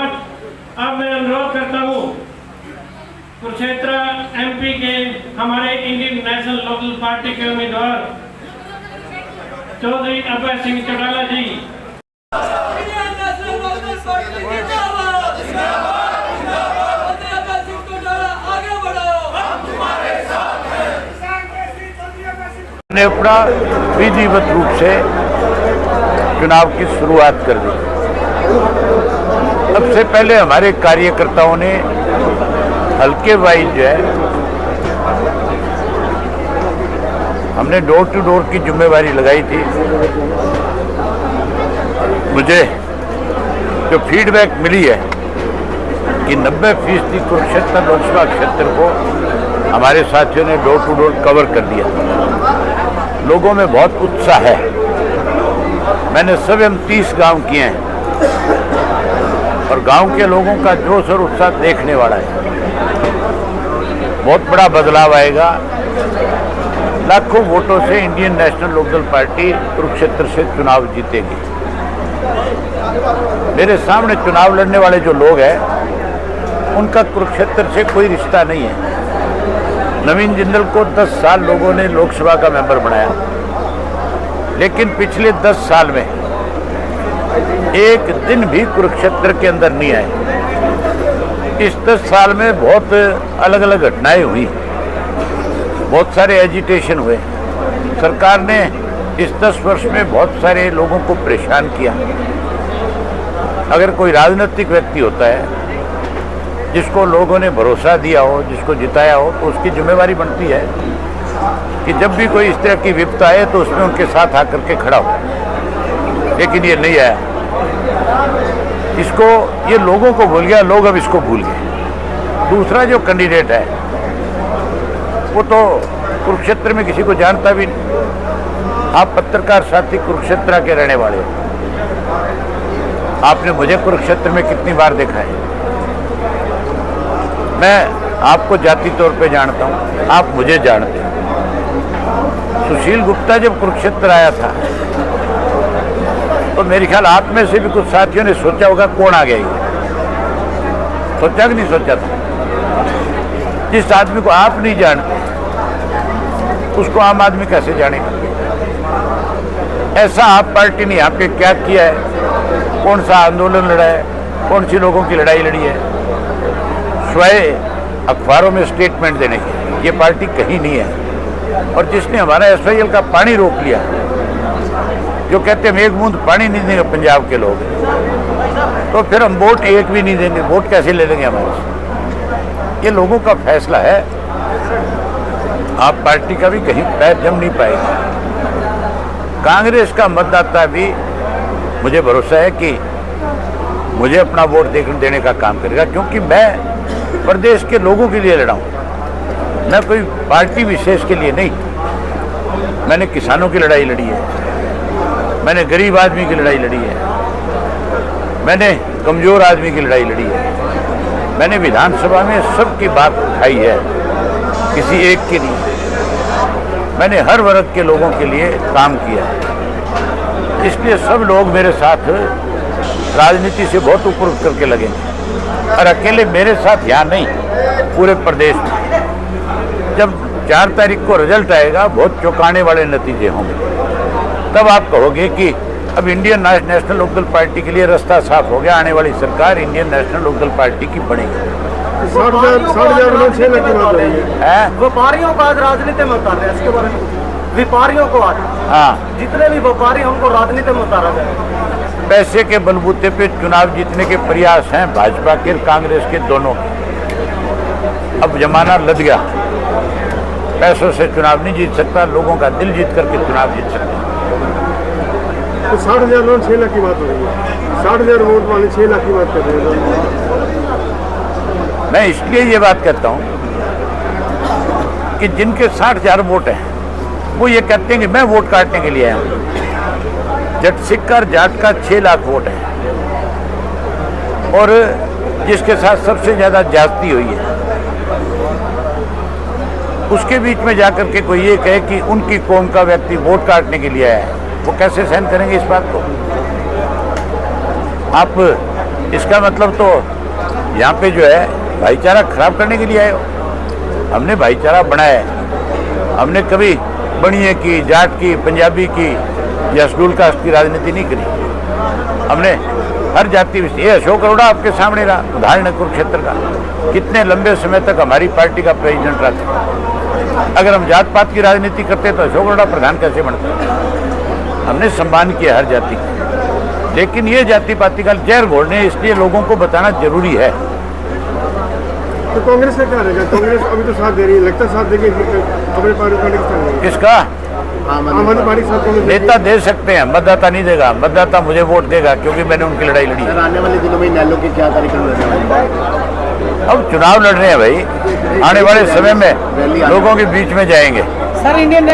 धन्यवाद। अब मैं अनुरोध करता हूँ कुरुक्षेत्र एमपी के हमारे इंडियन नेशनल लोकल पार्टी के उम्मीदवार चौधरी अभय सिंह चौटाला जी। ने अपना विधिवत रूप से चुनाव की शुरुआत कर दी। सबसे पहले हमारे कार्यकर्ताओं ने हल्के वाइज जो है हमने डोर टू डोर की जिम्मेवारी लगाई थी। मुझे जो फीडबैक मिली है कि 90% कुरुक्षेत्र लोकसभा क्षेत्र को हमारे साथियों ने डोर टू डोर कवर कर दिया। लोगों में बहुत उत्साह है। मैंने स्वयं 30 गांव किए हैं और गांव के लोगों का जोश और उत्साह देखने वाला है। बहुत बड़ा बदलाव आएगा। लाखों वोटों से Indian national local party Kurukshetra से चुनाव जीतेगी। मेरे सामने चुनाव लड़ने वाले जो लोग हैं उनका कुरुक्षेत्र से कोई रिश्ता नहीं है। नवीन जिंदल को 10 साल लोगों ने लोकसभा का मेंबर बनाया, लेकिन पिछले 10 साल में एक दिन भी कुरुक्षेत्र के अंदर नहीं आए। इस 10 साल में बहुत अलग अलग घटनाएं हुई, बहुत सारे एजिटेशन हुए। सरकार ने इस 10 वर्ष में बहुत सारे लोगों को परेशान किया। अगर कोई राजनीतिक व्यक्ति होता है जिसको लोगों ने भरोसा दिया हो, जिसको जिताया हो, तो उसकी जिम्मेवारी बनती है कि जब भी कोई इस तरह की विपदा आए तो उसमें उनके साथ आकर के खड़ा हो। लेकिन ये नहीं आया। इसको ये लोगों को भूल गया, लोग अब इसको भूल गए। दूसरा जो कैंडिडेट है वो तो कुरुक्षेत्र में किसी को जानता भी नहीं। आप पत्रकार साथी कुरुक्षेत्र के रहने वाले हो। आपने मुझे कुरुक्षेत्र में कितनी बार देखा है। मैं आपको जाति तौर पे जानता हूँ, आप मुझे जानते हैं। सुशील गुप्ता जब कुरुक्षेत्र आया था तो मेरे ख्याल आप में से भी कुछ साथियों ने सोचा होगा कौन आ गया ये। सोचा कि नहीं सोचा था? जिस आदमी को आप नहीं जानते उसको आम आदमी कैसे जानेगा? ऐसा आप पार्टी ने आपके क्या किया है? कौन सा आंदोलन लड़ा है? कौन सी लोगों की लड़ाई लड़ी है? स्वयं अखबारों में स्टेटमेंट देने की ये पार्टी कहीं नहीं है। और जिसने हमारा SYL का पानी रोक लिया, जो कहते हैं हम एक बूंद पानी नहीं देंगे पंजाब के लोग, तो फिर हम वोट एक भी नहीं देंगे। वोट कैसे ले लेंगे हमारे से? ये लोगों का फैसला है। आप पार्टी का भी कहीं पैर जम नहीं पाएगा। कांग्रेस का मतदाता भी मुझे भरोसा है कि मुझे अपना वोट देने का काम करेगा, क्योंकि मैं प्रदेश के लोगों के लिए लड़ा हूँ। मैं कोई पार्टी विशेष के लिए नहीं। मैंने किसानों की लड़ाई लड़ी है, मैंने गरीब आदमी की लड़ाई लड़ी है, मैंने कमजोर आदमी की लड़ाई लड़ी है। मैंने विधानसभा में सबकी बात उठाई है, किसी एक की नहीं। मैंने हर वर्ग के लोगों के लिए काम किया है। इसलिए सब लोग मेरे साथ राजनीति से बहुत ऊपर उठ करके लगेंगे। और अकेले मेरे साथ यहाँ नहीं, पूरे प्रदेश में। जब 4 तारीख को रिजल्ट आएगा, बहुत चौंकाने वाले नतीजे होंगे। तब आप कहोगे कि अब इंडियन नेशनल लोकल पार्टी के लिए रास्ता साफ हो गया। आने वाली सरकार इंडियन नेशनल लोकल पार्टी की बनेगी। 60,000 लोग 6 लाख की बात हो रही है। व्यापारियों को आज राजनीति में उतार रहे हैं, इसके बारे में व्यापारियों को आज, हाँ, जितने भी व्यापारी उनको राजनीति में उतारा जाए। पैसे के बलबूते पे चुनाव जीतने के प्रयास हैं भाजपा के, कांग्रेस के, दोनों। अब जमाना लद गया। पैसों से चुनाव नहीं जीत सकता, लोगों का दिल जीत करके चुनाव जीत सकता। तो 60,000 लोग 6 लाख की बात हो रही है। 60,000 वोट वाले 6 लाख की बात कर रहे हैं। मैं इसलिए ये बात कहता हूँ कि जिनके 60,000 वोट हैं वो ये कहते हैं कि मैं वोट काटने के लिए आया हूँ। जट सिख और जाट का 6 लाख वोट है, और जिसके साथ सबसे ज्यादा ज्यादती हुई है उसके बीच में जाकर के कोई ये कहे कि उनकी कौम का व्यक्ति वोट काटने के लिए आया है, वो कैसे सहन करेंगे इस बात को? आप इसका मतलब तो यहाँ पे जो है भाईचारा खराब करने के लिए आए हो। हमने भाईचारा बनाया है, हमने कभी बनिए की, जाट की, पंजाबी की या शेड्यूल कास्ट की राजनीति नहीं करी। हमने हर जाति, ये अशोक अरोड़ा आपके सामने रहा, उदाहरण है कुरुक्षेत्र का, कितने लंबे समय तक हमारी पार्टी का प्रेसिडेंट रहा था। अगर हम जात पात की राजनीति करते तो अशोक अरोड़ा प्रधान कैसे बनता। हमने सम्मान किया हर जाति का, लेकिन ये जाति पाति का जहर घोलने, इसलिए लोगों को बताना जरूरी है। तो कांग्रेस का क्या रहेगा? कांग्रेस अभी तो साथ दे रही है, लगता साथ देगी अपने पार्टी के साथ। किसका? आम आदमी पार्टी के साथ कांग्रेस नेता दे सकते हैं, मतदाता नहीं देगा। मतदाता मुझे वोट देगा क्योंकि मैंने उनकी लड़ाई लड़ी। आने वाले दिनों में नैलो के क्या कार्यक्रम रहने वाले? अब चुनाव लड़ रहे हैं भाई, आने वाले समय में लोगों के बीच में जाएंगे। Sir Indian